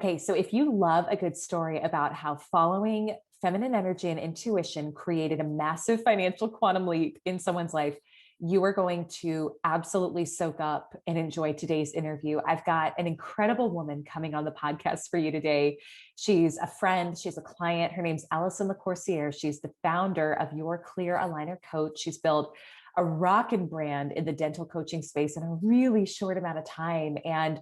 Okay, so if you love a good story about how following feminine energy and intuition created a massive financial quantum leap in someone's life, you are going to absolutely soak up and enjoy today's interview. I've got an incredible woman coming on the podcast for you today. She's a friend, she's a client. Her name's Allison Lacoursiere. She's the founder of Your Clear Aligner Coach. She's built a rockin' brand in the dental coaching space in a really short amount of time. And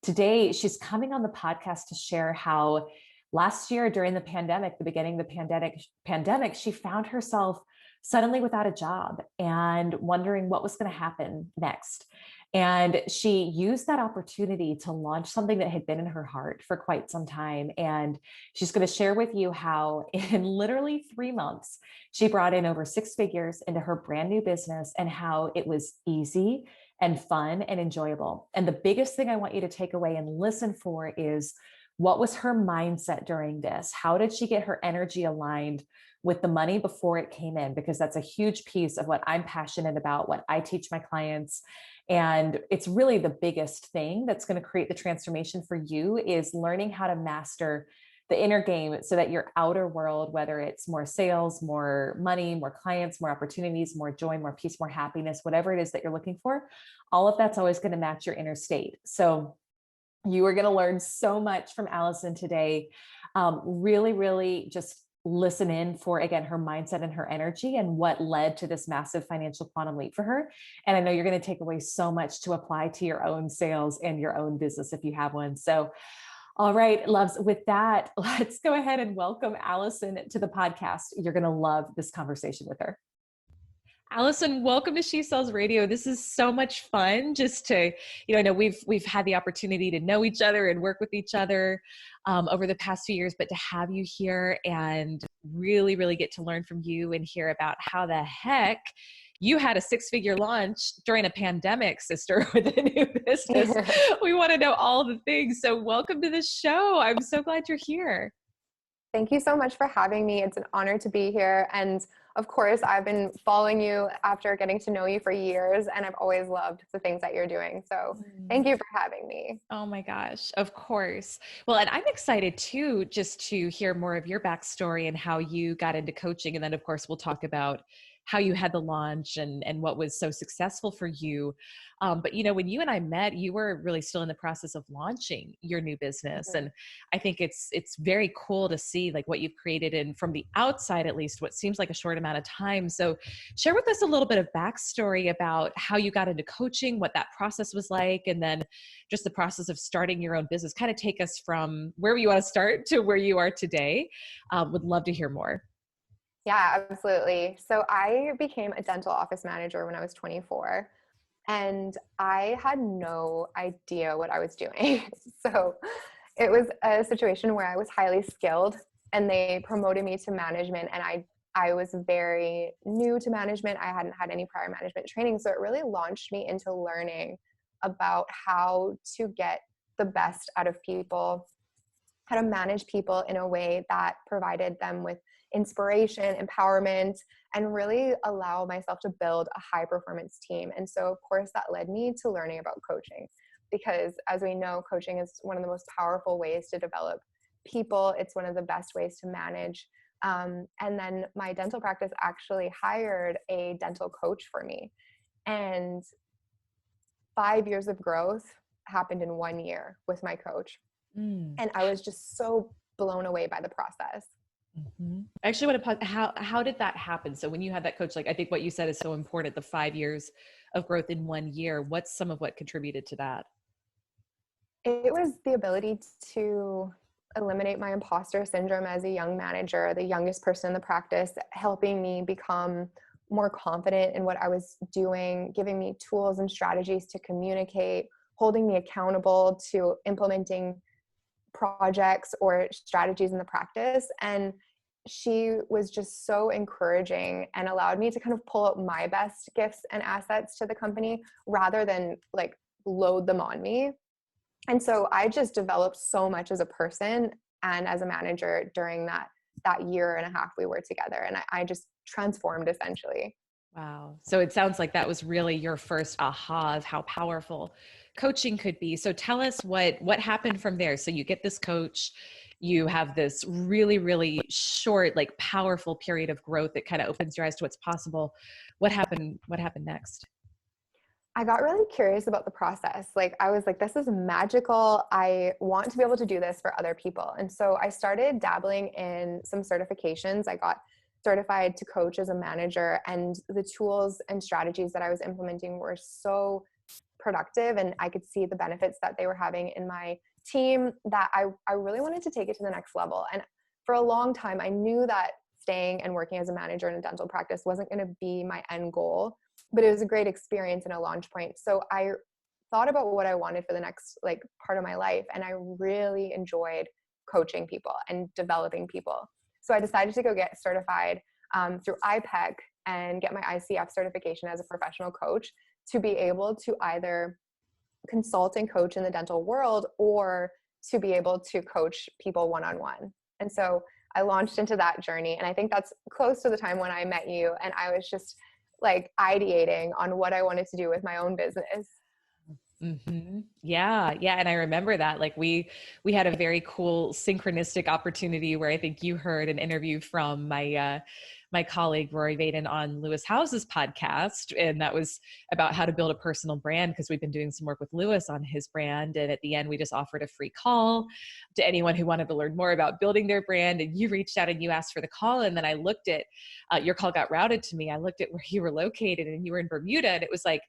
today she's coming on the podcast to share how last year during the pandemic, the beginning of the pandemic, she found herself suddenly without a job and wondering what was going to happen next. And she used that opportunity to launch something that had been in her heart for quite some time. And she's going to share with you how in literally 3 months, she brought in over 6 figures into her brand new business and how it was easy and fun and enjoyable. And the biggest thing I want you to take away and listen for is, what was her mindset during this? How did she get her energy aligned with the money before it came in? Because that's a huge piece of what I'm passionate about, what I teach my clients. And it's really the biggest thing that's going to create the transformation for you, is learning how to master the inner game so that your outer world, whether it's more sales, more money, more clients, more opportunities, more joy, more peace, more happiness, whatever it is that you're looking for, all of that's always going to match your inner state. So you are going to learn so much from Allison today. Really just listen in for, again, her mindset and her energy and what led to this massive financial quantum leap for her. And I know you're going to take away so much to apply to your own sales and your own business if you have one. So, all right, loves, with that, let's go ahead and welcome Allison to the podcast. You're going to love this conversation with her. Allison, welcome to She Sells Radio. This is so much fun just to, I know we've had the opportunity to know each other and work with each other over the past few years, but to have you here and really get to learn from you and hear about how the heck you had a 6-figure launch during a pandemic, sister, with a new business. We want to know all the things. So welcome to the show. I'm so glad you're here. Thank you so much for having me. It's an honor to be here. And of course, I've been following you after getting to know you for years, and I've always loved the things that you're doing. So thank you for having me. Oh my gosh, of course. Well, and I'm excited too, just to hear more of your backstory and how you got into coaching. And then of course, we'll talk about how you had the launch and what was so successful for you. But when you and I met, you were really still in the process of launching your new business. Mm-hmm. And I think it's very cool to see like what you've created, and from the outside, at least, what seems like a short amount of time. So share with us a little bit of backstory about how you got into coaching, what that process was like, and then just the process of starting your own business. Kind of take us from where you want to start to where you are today. Would love to hear more. Yeah, absolutely. So I became a dental office manager when I was 24, and I had no idea what I was doing. So it was a situation where I was highly skilled and they promoted me to management, and I was very new to management. I hadn't had any prior management training. So it really launched me into learning about how to get the best out of people, how to manage people in a way that provided them with inspiration, empowerment, and really allow myself to build a high performance team. And so of course that led me to learning about coaching, because as we know, coaching is one of the most powerful ways to develop people. It's one of the best ways to manage. And then my dental practice actually hired a dental coach for me. And 5 years of growth happened in 1 year with my coach. And I was just so blown away by the process. Mm-hmm. I actually want to how did that happen? So when you had that coach, like I think what you said is so important, the 5 years of growth in 1 year. What's some of what contributed to that? It was the ability to eliminate my imposter syndrome as a young manager, the youngest person in the practice, helping me become more confident in what I was doing, giving me tools and strategies to communicate, holding me accountable to implementing projects or strategies in the practice. And she was just so encouraging and allowed me to kind of pull out my best gifts and assets to the company rather than like load them on me. And so I just developed so much as a person and as a manager during that year and a half we were together. And I just transformed essentially. Wow. So it sounds like that was really your first aha of how powerful coaching could be. So tell us what happened from there. So you get this coach, you have this really, really short, like powerful period of growth that kind of opens your eyes to what's possible. What happened? What happened next? I got really curious about the process. Like I was like, this is magical. I want to be able to do this for other people. And so I started dabbling in some certifications. I got certified to coach as a manager, and the tools and strategies that I was implementing were so productive, and I could see the benefits that they were having in my team that I really wanted to take it to the next level. And for a long time, I knew that staying and working as a manager in a dental practice wasn't going to be my end goal, but it was a great experience and a launch point. So I thought about what I wanted for the next like part of my life, and I really enjoyed coaching people and developing people. So I decided to go get certified through IPEC and get my ICF certification as a professional coach to be able to either consult and coach in the dental world or to be able to coach people one-on-one. And so I launched into that journey. And I think that's close to the time when I met you. And I was just like ideating on what I wanted to do with my own business. Mm-hmm. Yeah. Yeah. And I remember that, like we had a very cool synchronistic opportunity where I think you heard an interview from my colleague, Rory Vaden, on Lewis Howes's podcast. And that was about how to build a personal brand, because we've been doing some work with Lewis on his brand. And at the end, we just offered a free call to anyone who wanted to learn more about building their brand. And you reached out and you asked for the call. And then I looked at, your call got routed to me. I looked at where you were located and you were in Bermuda. And it was like,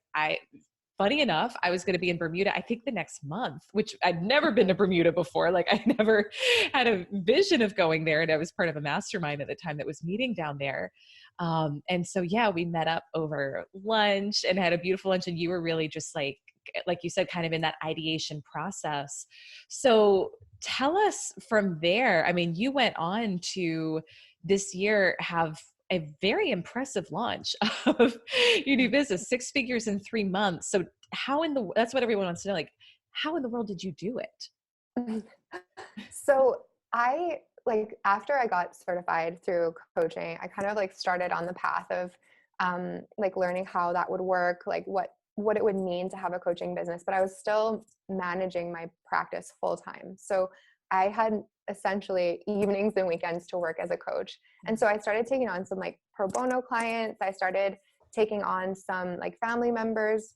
funny enough, I was going to be in Bermuda, I think the next month, which I'd never been to Bermuda before. Like I never had a vision of going there. And I was part of a mastermind at the time that was meeting down there. And so, yeah, we met up over lunch and had a beautiful lunch. And you were really just like you said, kind of in that ideation process. So tell us from there, I mean, you went on to this year have a very impressive launch of your new business, 6 figures in 3 months. So that's what everyone wants to know. Like, how in the world did you do it? So I like, after I got certified through coaching, I kind of like started on the path of like learning how that would work, like what it would mean to have a coaching business, but I was still managing my practice full time. So I had essentially evenings and weekends to work as a coach. And so I started taking on some like pro bono clients. I started taking on some like family members.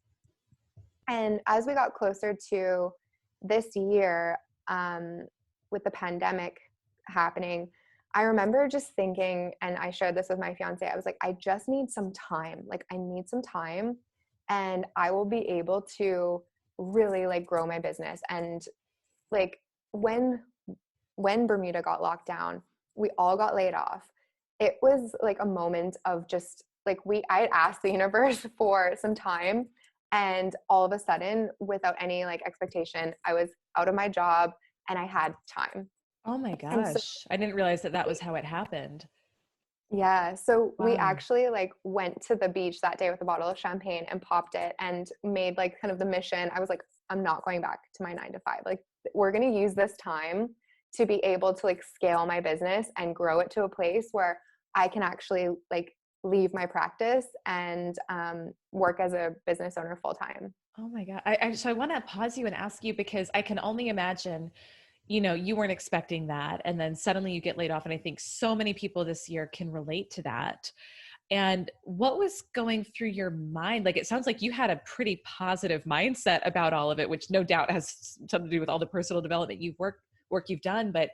And as we got closer to this year, with the pandemic happening, I remember just thinking, and I shared this with my fiance, I was like, I just need some time. Like I need some time and I will be able to really like grow my business. And like when Bermuda got locked down, we all got laid off. It was like a moment of just like I had asked the universe for some time, and all of a sudden, without any like expectation, I was out of my job and I had time. Oh my And so, gosh. I didn't realize that was how it happened. yeah, so we Wow. actually like went to the beach that day with a bottle of champagne and popped it and made like kind of the mission. I was like, I'm not going back to my 9 to 5. Like we're going to use this time to be able to like scale my business and grow it to a place where I can actually like leave my practice and work as a business owner full time. Oh my God. So I want to pause you and ask you, because I can only imagine, you weren't expecting that. And then suddenly you get laid off. And I think so many people this year can relate to that. And what was going through your mind? Like, it sounds like you had a pretty positive mindset about all of it, which no doubt has something to do with all the personal development work you've done. But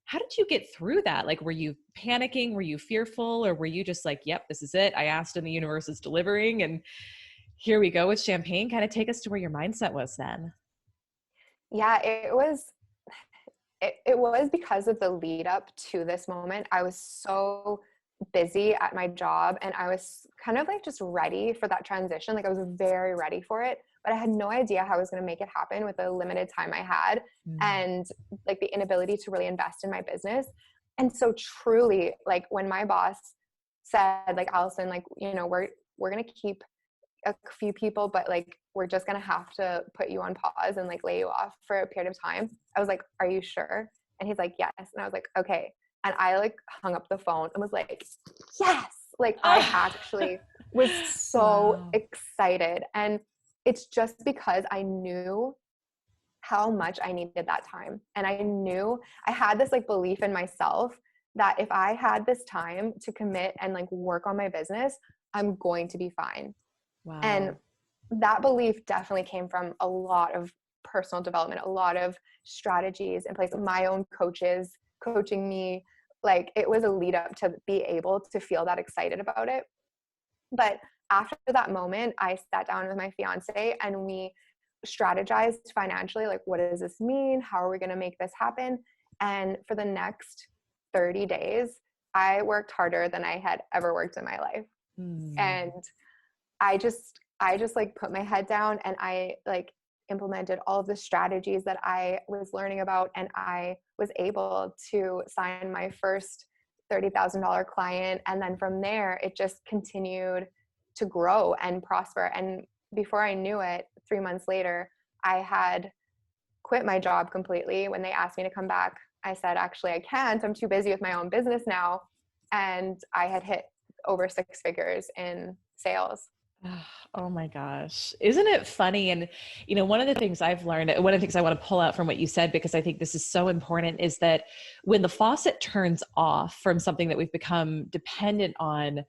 how did you get through that? Like, were you panicking? Were you fearful? Or were you just like, yep, this is it. I asked and the universe is delivering. And here we go with champagne. Kind of take us to where your mindset was then. Yeah, it was because of the lead up to this moment. I was so busy at my job and I was kind of like just ready for that transition. Like I was very ready for it, but I had no idea how I was going to make it happen with the limited time I had and like the inability to really invest in my business. And so truly, like when my boss said, like, Allison, like, we're going to keep a few people, but like we're just gonna have to put you on pause and like lay you off for a period of time. I was like, are you sure? And he's like, yes. And I was like, okay. And I like hung up the phone and was like, yes. Like I actually was so Wow. excited. And it's just because I knew how much I needed that time. And I knew I had this like belief in myself that if I had this time to commit and like work on my business, I'm going to be fine. Wow. And that belief definitely came from a lot of personal development, a lot of strategies in place, my own coaches coaching me. Like it was a lead up to be able to feel that excited about it. But after that moment, I sat down with my fiance and we strategized financially, like, what does this mean? How are we going to make this happen? And for the next 30 days, I worked harder than I had ever worked in my life. And I just like put my head down and I like implemented all of the strategies that I was learning about. And I was able to sign my first $30,000 client. And then from there, it just continued to grow and prosper. And before I knew it, 3 months later, I had quit my job completely. When they asked me to come back, I said, actually, I can't. I'm too busy with my own business now. And I had hit over 6 figures in sales. Oh my gosh. Isn't it funny? And, one of the things I've learned, one of the things I want to pull out from what you said, because I think this is so important, is that when the faucet turns off from something that we've become dependent on,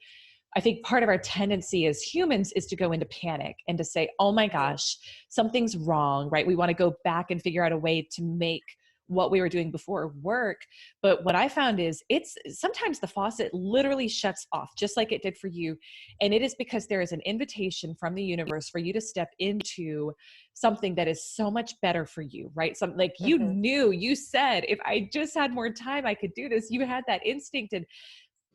I think part of our tendency as humans is to go into panic and to say, oh my gosh, something's wrong, right? We want to go back and figure out a way to make what we were doing before work. But what I found is it's sometimes the faucet literally shuts off, just like it did for you. And it is because there is an invitation from the universe for you to step into something that is so much better for you, right? Something like you knew, you said, if I just had more time, I could do this. You had that instinct, and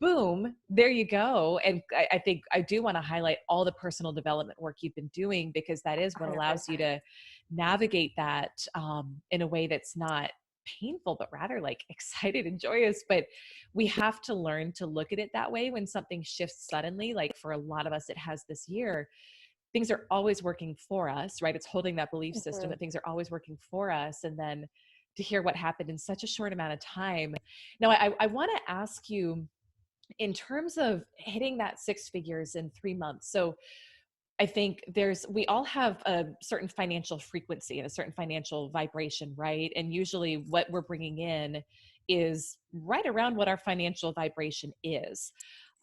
boom, there you go. And I think I do want to highlight all the personal development work you've been doing, because that is what allows you to navigate that in a way that's not painful, but rather like excited and joyous. But we have to learn to look at it that way when something shifts suddenly. Like for a lot of us, it has this year. Things are always working for us, right? It's holding that belief system that things are always working for us. And then to hear what happened in such a short amount of time. Now, I want to ask you, in terms of hitting that 6 figures in 3 months. So I think we all have a certain financial frequency and a certain financial vibration, right? And usually what we're bringing in is right around what our financial vibration is.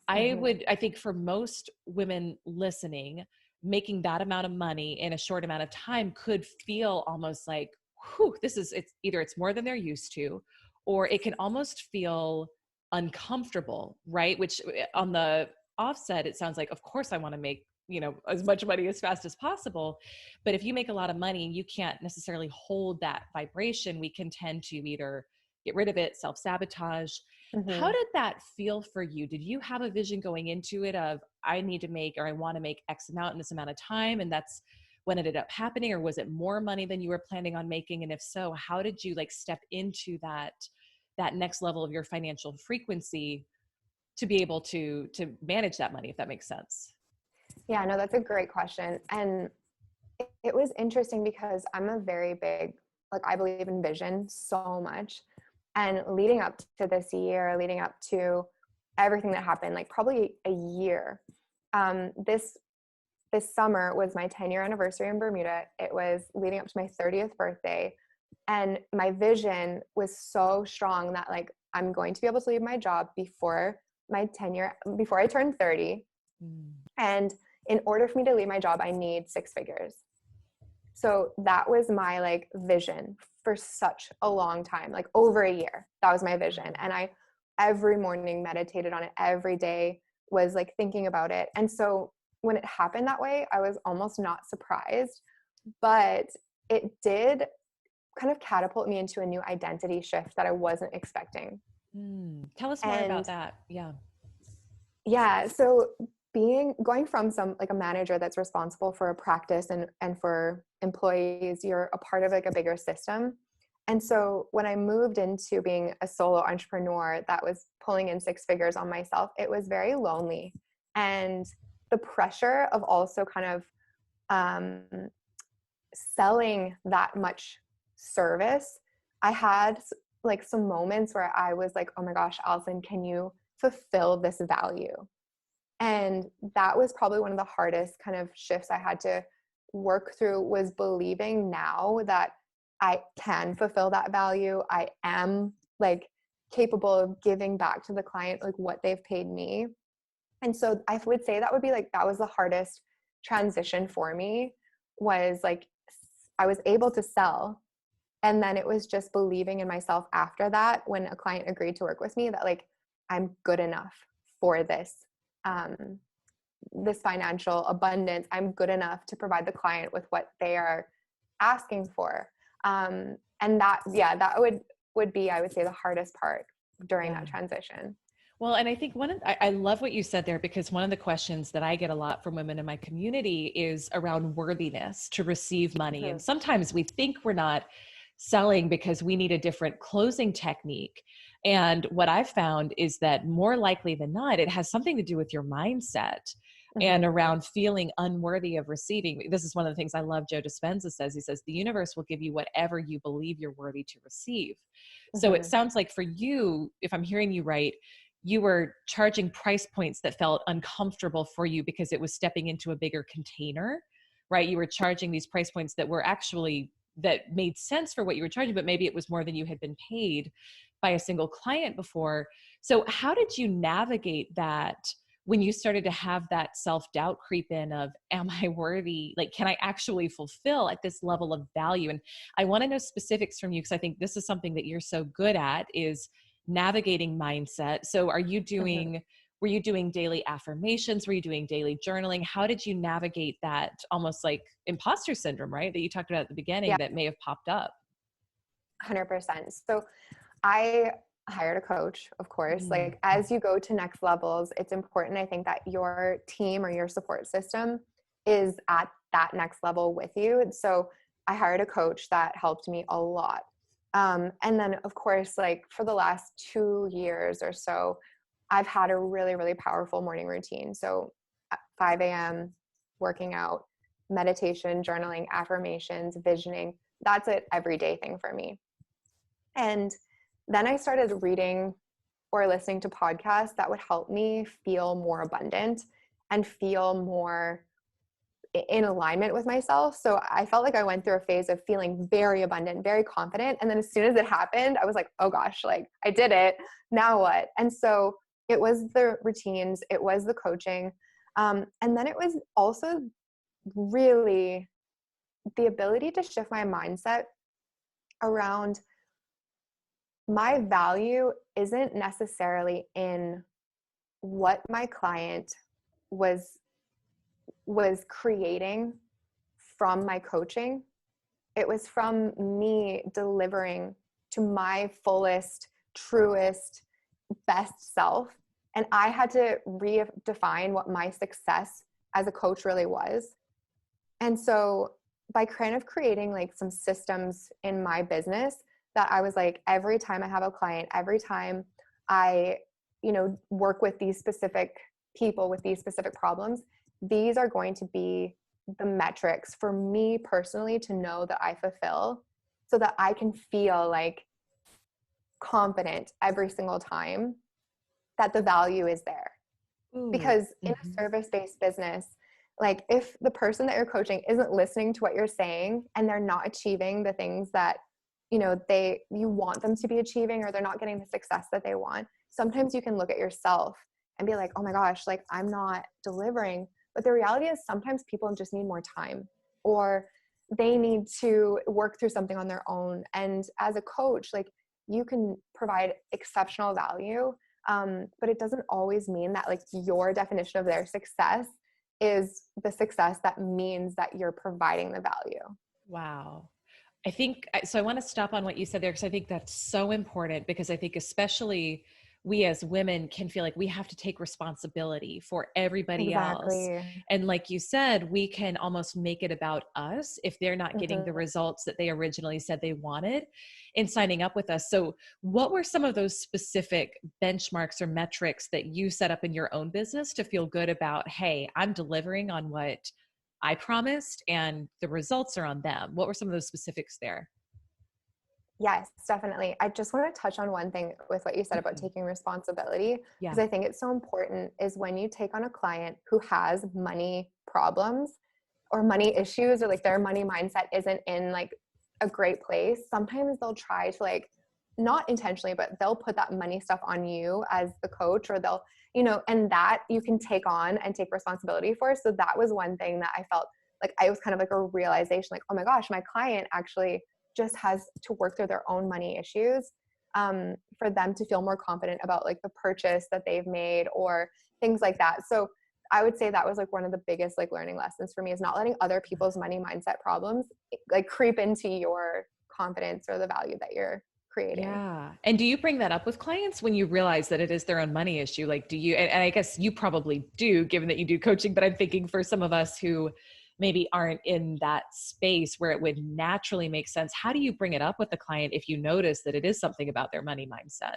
I think for most women listening, making that amount of money in a short amount of time could feel almost like, whew, it's either it's more than they're used to, or it can almost feel uncomfortable, right? Which on the offset, it sounds like, of course I want to make, as much money as fast as possible. But if you make a lot of money and you can't necessarily hold that vibration, we can tend to either get rid of it, self-sabotage. How did that feel for you? Did you have a vision going into it of, I need to make, or I want to make X amount in this amount of time, and that's when it ended up happening? Or was it more money than you were planning on making? And if so, how did you like step into that next level of your financial frequency to be able to manage that money, if that makes sense? Yeah, no, that's a great question. And it was interesting because I'm a very big, like, I believe in vision so much. And leading up to this year, leading up to everything that happened, like probably a year, this summer was my 10-year anniversary in Bermuda. It was leading up to my 30th birthday. And my vision was so strong that like, I'm going to be able to leave my job before I turn 30. And in order for me to leave my job, I need 6 figures. So that was my like vision for such a long time, like over a year. That was my vision. And I every morning meditated on it, every day was like thinking about it. And so when it happened that way, I was almost not surprised, but it did kind of catapult me into a new identity shift that I wasn't expecting. Tell us more about that. Yeah. Yeah. So going from a manager that's responsible for a practice and for employees, you're a part of like a bigger system. And so when I moved into being a solo entrepreneur that was pulling in 6 figures on myself, it was very lonely. And the pressure of also kind of selling that much service, I had like some moments where I was like, oh my gosh, Allison, can you fulfill this value? And that was probably one of the hardest kind of shifts I had to work through was believing now that I can fulfill that value. I am like capable of giving back to the client like what they've paid me. And so I would say that would be like, that was the hardest transition for me, was like I was able to sell. And then it was just believing in myself after that, when a client agreed to work with me, that like, I'm good enough for this, this financial abundance. I'm good enough to provide the client with what they are asking for. And that, yeah, that would be, I would say, the hardest part during that transition. Well, and I think I love what you said there, because one of the questions that I get a lot from women in my community is around worthiness to receive money. Mm-hmm. And sometimes we think we're not selling because we need a different closing technique. And what I've found is that more likely than not, it has something to do with your mindset and around feeling unworthy of receiving. This is one of the things I love Joe Dispenza says. He says, the universe will give you whatever you believe you're worthy to receive. So it sounds like for you, if I'm hearing you right, you were charging price points that felt uncomfortable for you because it was stepping into a bigger container, right? You were charging these price points that were actually, that made sense for what you were charging, but maybe it was more than you had been paid by a single client before. So how did you navigate that when you started to have that self-doubt creep in of, am I worthy? Like, can I actually fulfill at this level of value? And I want to know specifics from you, because I think this is something that you're so good at, is navigating mindset. So are you doing, were you doing daily affirmations? Were you doing daily journaling? How did you navigate that almost like imposter syndrome, right? That you talked about at the beginning, that may have popped up. 100%. So I hired a coach, of course. Like, as you go to next levels, it's important, I think, that your team or your support system is at that next level with you. And so I hired a coach that helped me a lot. And then, of course, like for the last 2 years or so, I've had a really, really powerful morning routine. So at 5 a.m., working out, meditation, journaling, affirmations, visioning, that's an everyday thing for me. And then I started reading or listening to podcasts that would help me feel more abundant and feel more in alignment with myself. So I felt like I went through a phase of feeling very abundant, very confident. And then as soon as it happened, I was like, oh gosh, like I did it. Now what? And so it was the routines, it was the coaching. And then it was also really the ability to shift my mindset around my value isn't necessarily in what my client was creating from my coaching. It was from me delivering to my fullest, truest, best self. And I had to redefine what my success as a coach really was. And so by kind of creating like some systems in my business, that I was like, every time I have a client, every time I, work with these specific people with these specific problems, these are going to be the metrics for me personally to know that I fulfill, so that I can feel like confident every single time that the value is there. Because in a service-based business, like if the person that you're coaching isn't listening to what you're saying and they're not achieving the things that you want them to be achieving, or they're not getting the success that they want, sometimes you can look at yourself and be like, oh my gosh, like I'm not delivering. But the reality is sometimes people just need more time, or they need to work through something on their own. And as a coach, like you can provide exceptional value, but it doesn't always mean that like your definition of their success is the success that means that you're providing the value. Wow. I think, so I want to stop on what you said there, because I think that's so important, because I think especially we as women can feel like we have to take responsibility for everybody else. And like you said, we can almost make it about us if they're not getting the results that they originally said they wanted in signing up with us. So what were some of those specific benchmarks or metrics that you set up in your own business to feel good about, hey, I'm delivering on what I promised and the results are on them? What were some of those specifics there? Yes, definitely. I just want to touch on one thing with what you said about taking responsibility, because I think it's so important, is when you take on a client who has money problems, or money issues, or like their money mindset isn't in like a great place, sometimes they'll try to like, not intentionally, but they'll put that money stuff on you as the coach, or they'll, and that you can take on and take responsibility for. So that was one thing that I felt like I was kind of like a realization, like, oh my gosh, my client actually just has to work through their own money issues, for them to feel more confident about like the purchase that they've made or things like that. So I would say that was like one of the biggest like learning lessons for me, is not letting other people's money mindset problems like creep into your confidence or the value that you're creating. Yeah. And do you bring that up with clients when you realize that it is their own money issue? Like, do you, and I guess you probably do, given that you do coaching, but I'm thinking for some of us who maybe aren't in that space where it would naturally make sense, how do you bring it up with the client if you notice that it is something about their money mindset?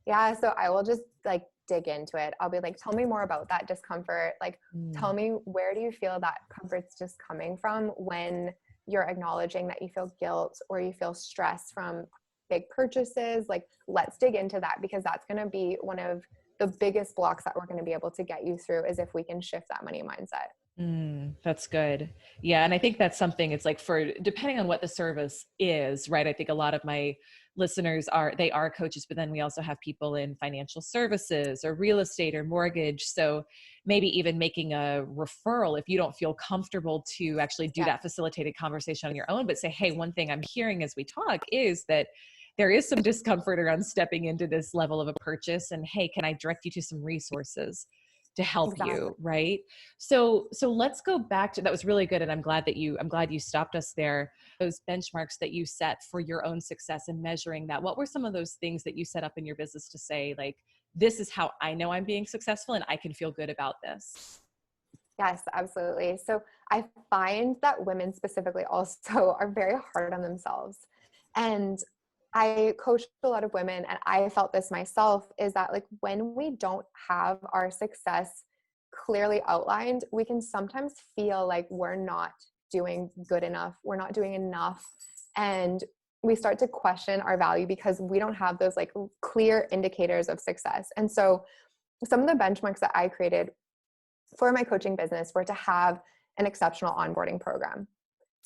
Yeah. So I will just like dig into it. I'll be like, tell me more about that discomfort. Like, tell me, where do you feel that comfort's just coming from when you're acknowledging that you feel guilt or you feel stress from big purchases? Like, let's dig into that, because that's going to be one of the biggest blocks that we're going to be able to get you through, is if we can shift that money mindset. That's good. Yeah. And I think that's something, it's like for, depending on what the service is, right? I think a lot of my listeners they are coaches, but then we also have people in financial services or real estate or mortgage. So maybe even making a referral if you don't feel comfortable to actually do that facilitated conversation on your own, but say, hey, one thing I'm hearing as we talk is that there is some discomfort around stepping into this level of a purchase. And hey, can I direct you to some resources to help you, right? So let's go back to, that was really good. And I'm glad you stopped us there. Those benchmarks that you set for your own success and measuring that, what were some of those things that you set up in your business to say, like, this is how I know I'm being successful and I can feel good about this? Yes, absolutely. So I find that women specifically also are very hard on themselves. And I coach a lot of women, and I felt this myself, is that like when we don't have our success clearly outlined, we can sometimes feel like we're not doing good enough, we're not doing enough. And we start to question our value because we don't have those like clear indicators of success. And so some of the benchmarks that I created for my coaching business were to have an exceptional onboarding program,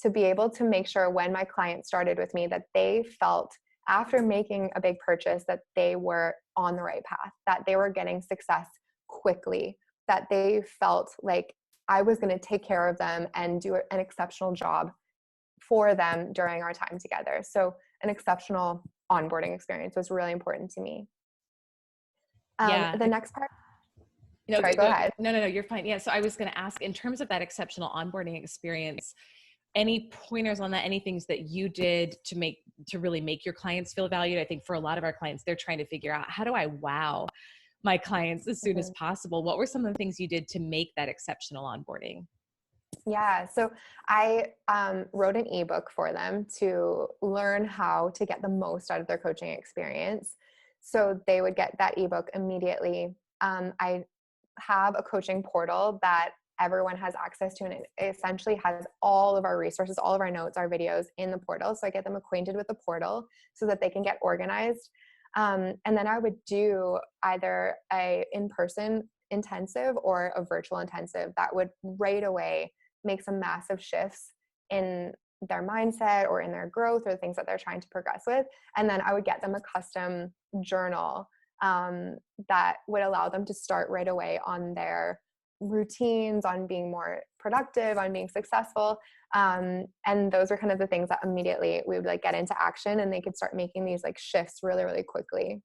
to be able to make sure when my clients started with me that they felt, after making a big purchase, that they were on the right path, that they were getting success quickly, that they felt like I was going to take care of them and do an exceptional job for them during our time together. So an exceptional onboarding experience was really important to me. The next part. Sorry, go ahead. No, you're fine. Yeah. So I was going to ask, in terms of that exceptional onboarding experience, any pointers on that, any things that you did to really make your clients feel valued? I think for a lot of our clients, they're trying to figure out, how do I wow my clients as soon as possible? What were some of the things you did to make that exceptional onboarding? Yeah. So I wrote an ebook for them to learn how to get the most out of their coaching experience. So they would get that ebook immediately. I have a coaching portal that everyone has access to, and it essentially has all of our resources, all of our notes, our videos in the portal. So I get them acquainted with the portal so that they can get organized. And then I would do either a in-person intensive or a virtual intensive that would right away make some massive shifts in their mindset or in their growth or the things that they're trying to progress with. And then I would get them a custom journal that would allow them to start right away on their routines, on being more productive, on being successful. And those are kind of the things that immediately we would like get into action, and they could start making these like shifts really, really quickly.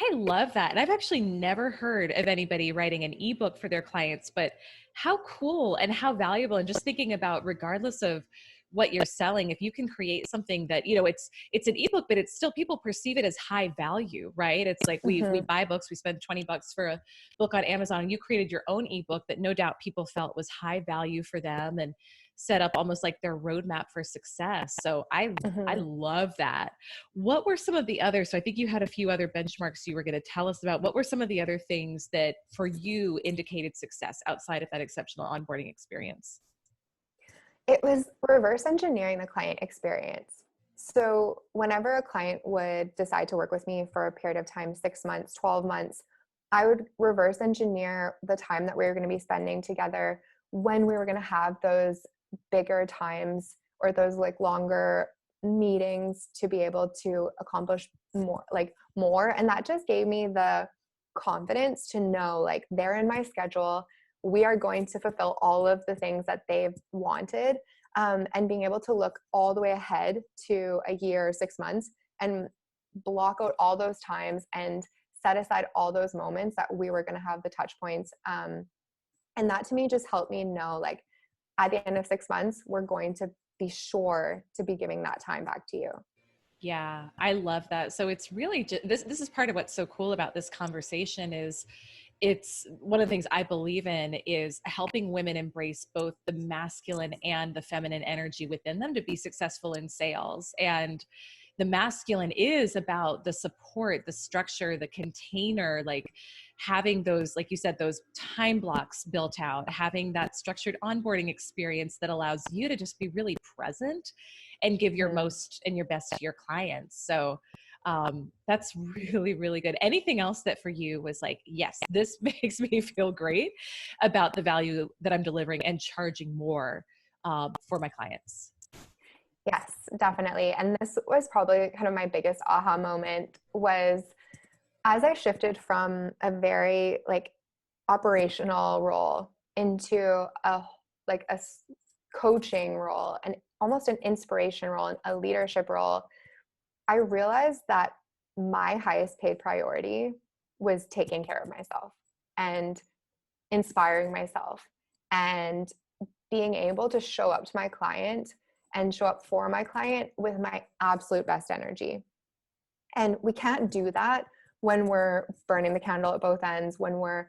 I love that. And I've actually never heard of anybody writing an ebook for their clients, but how cool and how valuable. And just thinking about, regardless of what you're selling, if you can create something that, it's an ebook, but it's still, people perceive it as high value, right? It's like we buy books, we spend $20 for a book on Amazon, and you created your own ebook that no doubt people felt was high value for them and set up almost like their roadmap for success. So I love that. What were some of the others? So I think you had a few other benchmarks you were going to tell us about. What were some of the other things that for you indicated success outside of that exceptional onboarding experience? It was reverse engineering the client experience. So whenever a client would decide to work with me for a period of time, 6 months, 12 months, I would reverse engineer the time that we were going to be spending together when we were going to have those bigger times or those like longer meetings to be able to accomplish more. And that just gave me the confidence to know like they're in my schedule. We are going to fulfill all of the things that they've wanted. And being able to look all the way ahead to a year, 6 months, and block out all those times and set aside all those moments that we were going to have the touch points. And that to me just helped me know, like, at the end of 6 months, we're going to be sure to be giving that time back to you. Yeah, I love that. So it's really just, this is part of what's so cool about this conversation is it's one of the things I believe in is helping women embrace both the masculine and the feminine energy within them to be successful in sales. And the masculine is about the support, the structure, the container, like having those, like you said, those time blocks built out, having that structured onboarding experience that allows you to just be really present and give your most and your best to your clients. So that's really, really good. Anything else that for you was like, yes, this makes me feel great about the value that I'm delivering and charging more for my clients? Yes, definitely. And this was probably kind of my biggest aha moment was as I shifted from a very like operational role into a coaching role and almost an inspiration role and a leadership role, I realized that my highest paid priority was taking care of myself and inspiring myself and being able to show up to my client and show up for my client with my absolute best energy. And we can't do that when we're burning the candle at both ends, when we're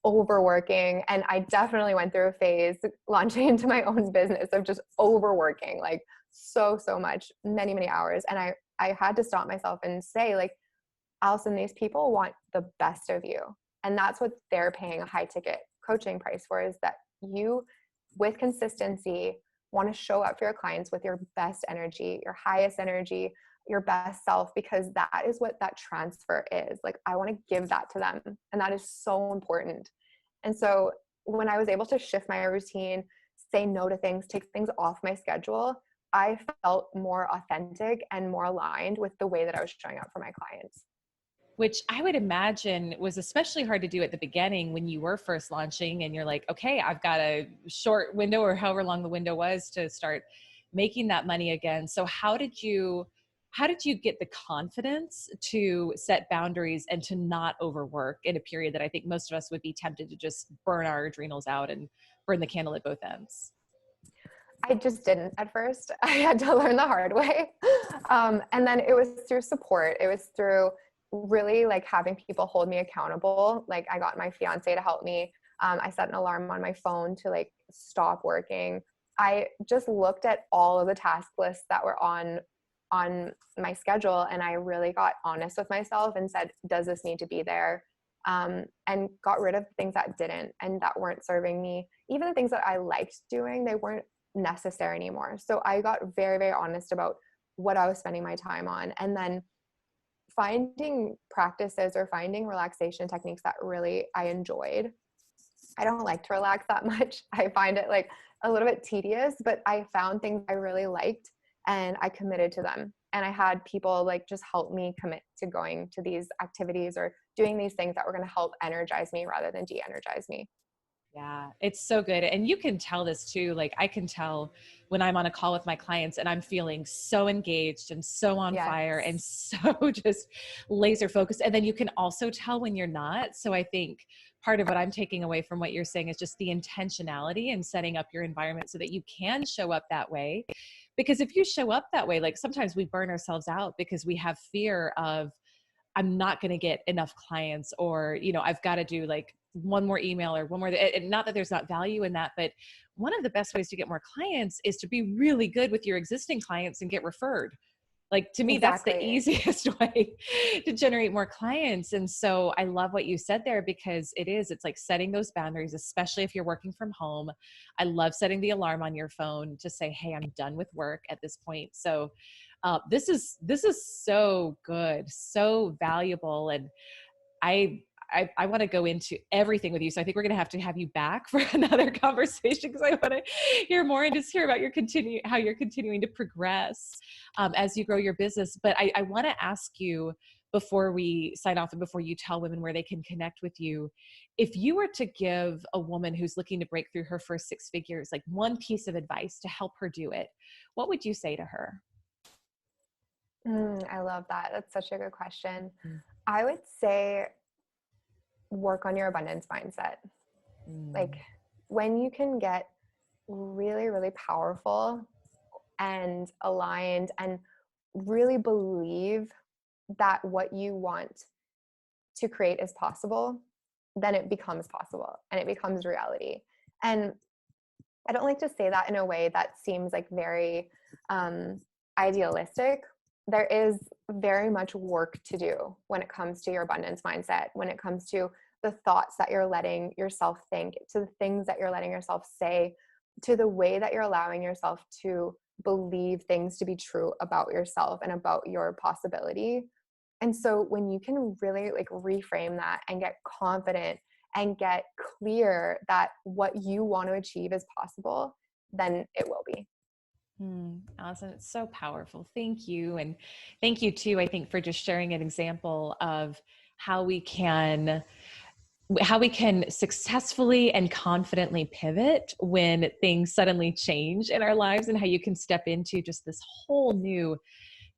overworking. And I definitely went through a phase launching into my own business of just overworking, like so much, many hours. And I had to stop myself and say, like, Allison, these people want the best of you. And that's what they're paying a high ticket coaching price for, is that you, with consistency, want to show up for your clients with your best energy, your highest energy, your best self, because that is what that transfer is. Like, I want to give that to them. And that is so important. And so when I was able to shift my routine, say no to things, take things off my schedule, I felt more authentic and more aligned with the way that I was showing up for my clients. Which I would imagine was especially hard to do at the beginning when you were first launching and you're like, okay, I've got a short window or however long the window was to start making that money again. So how did you get the confidence to set boundaries and to not overwork in a period that I think most of us would be tempted to just burn our adrenals out and burn the candle at both ends? I just didn't at first. I had to learn the hard way. And then it was through support. It was through really like having people hold me accountable. Like, I got my fiance to help me. I set an alarm on my phone to like stop working. I just looked at all of the task lists that were on my schedule, and I really got honest with myself and said, does this need to be there? And got rid of things that didn't and that weren't serving me. Even the things that I liked doing, they weren't necessary anymore. So I got very honest about what I was spending my time on, and then finding practices or finding relaxation techniques that really I enjoyed. I don't like to relax that much. I find it like a little bit tedious, but I found things I really liked and I committed to them. And I had people like just help me commit to going to these activities or doing these things that were going to help energize me rather than de-energize me. Yeah, it's so good. And you can tell this too. Like, I can tell when I'm on a call with my clients and I'm feeling so engaged and so on Yes. fire and so just laser focused. And then you can also tell when you're not. So I think part of what I'm taking away from what you're saying is just the intentionality and setting up your environment so that you can show up that way. Because if you show up that way, like sometimes we burn ourselves out because we have fear of, I'm not going to get enough clients, or, I've got to do like one more email or one more, and not that there's not value in that, but one of the best ways to get more clients is to be really good with your existing clients and get referred. Like, to me, that's the Exactly. easiest way to generate more clients. And so I love what you said there, because it's like setting those boundaries, especially if you're working from home. I love setting the alarm on your phone to say, hey, I'm done with work at this point. So this is so good, so valuable. And I want to go into everything with you. So I think we're going to have you back for another conversation, because I want to hear more and just hear about how you're continuing to progress as you grow your business. But I want to ask you, before we sign off and before you tell women where they can connect with you, if you were to give a woman who's looking to break through her first 6 figures, like one piece of advice to help her do it, what would you say to her? I love that. That's such a good question. Mm. I would say work on your abundance mindset. Like when you can get really, really powerful and aligned and really believe that what you want to create is possible, then it becomes possible and it becomes reality. And I don't like to say that in a way that seems like very idealistic. There is very much work to do when it comes to your abundance mindset, when it comes to the thoughts that you're letting yourself think, to the things that you're letting yourself say, to the way that you're allowing yourself to believe things to be true about yourself and about your possibility. And so when you can really like reframe that and get confident and get clear that what you want to achieve is possible, then it will be. Allison, it's so powerful. Thank you. And thank you too, I think, for just sharing an example of how we can successfully and confidently pivot when things suddenly change in our lives, and how you can step into just this whole new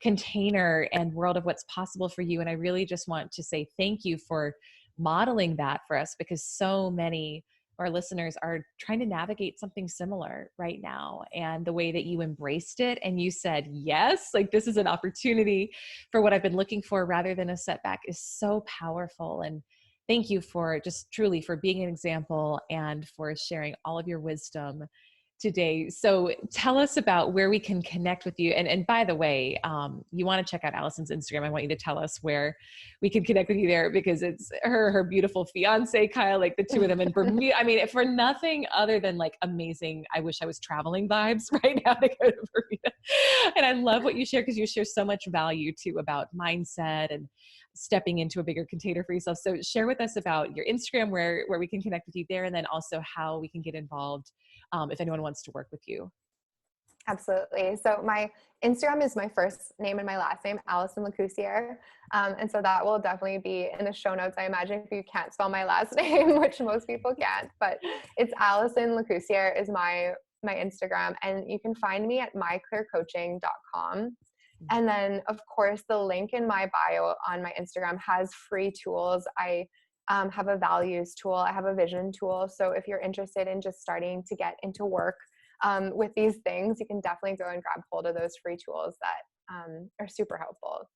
container and world of what's possible for you. And I really just want to say thank you for modeling that for us, because so many of our listeners are trying to navigate something similar right now. And the way that you embraced it and you said, yes, like this is an opportunity for what I've been looking for rather than a setback, is so powerful. And thank you for just truly for being an example and for sharing all of your wisdom today. So tell us about where we can connect with you. And by the way, you want to check out Allison's Instagram. I want you to tell us where we can connect with you there, because it's her beautiful fiance, Kyle, like the two of them in Bermuda. I mean, for nothing other than like amazing, I wish I was traveling vibes right now to go to Bermuda. And I love what you share, because you share so much value too about mindset and stepping into a bigger container for yourself. So share with us about your Instagram, where we can connect with you there, and then also how we can get involved if anyone wants to work with you. Absolutely. So my Instagram is my first name and my last name, Allison Lacoursiere. And so that will definitely be in the show notes, I imagine, if you can't spell my last name, which most people can't, but it's Allison Lacoursiere is my Instagram. And you can find me at myclearcoaching.com. And then, of course, the link in my bio on my Instagram has free tools. I have a values tool. I have a vision tool. So if you're interested in just starting to get into work with these things, you can definitely go and grab hold of those free tools that are super helpful.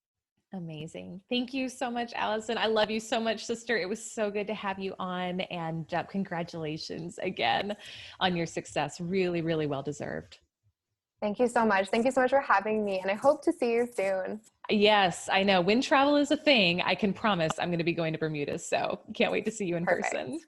Amazing. Thank you so much, Allison. I love you so much, sister. It was so good to have you on, and congratulations again on your success. Really, really well deserved. Thank you so much. Thank you so much for having me. And I hope to see you soon. Yes, I know. When travel is a thing, I can promise I'm going to be going to Bermuda. So can't wait to see you in Perfect. person.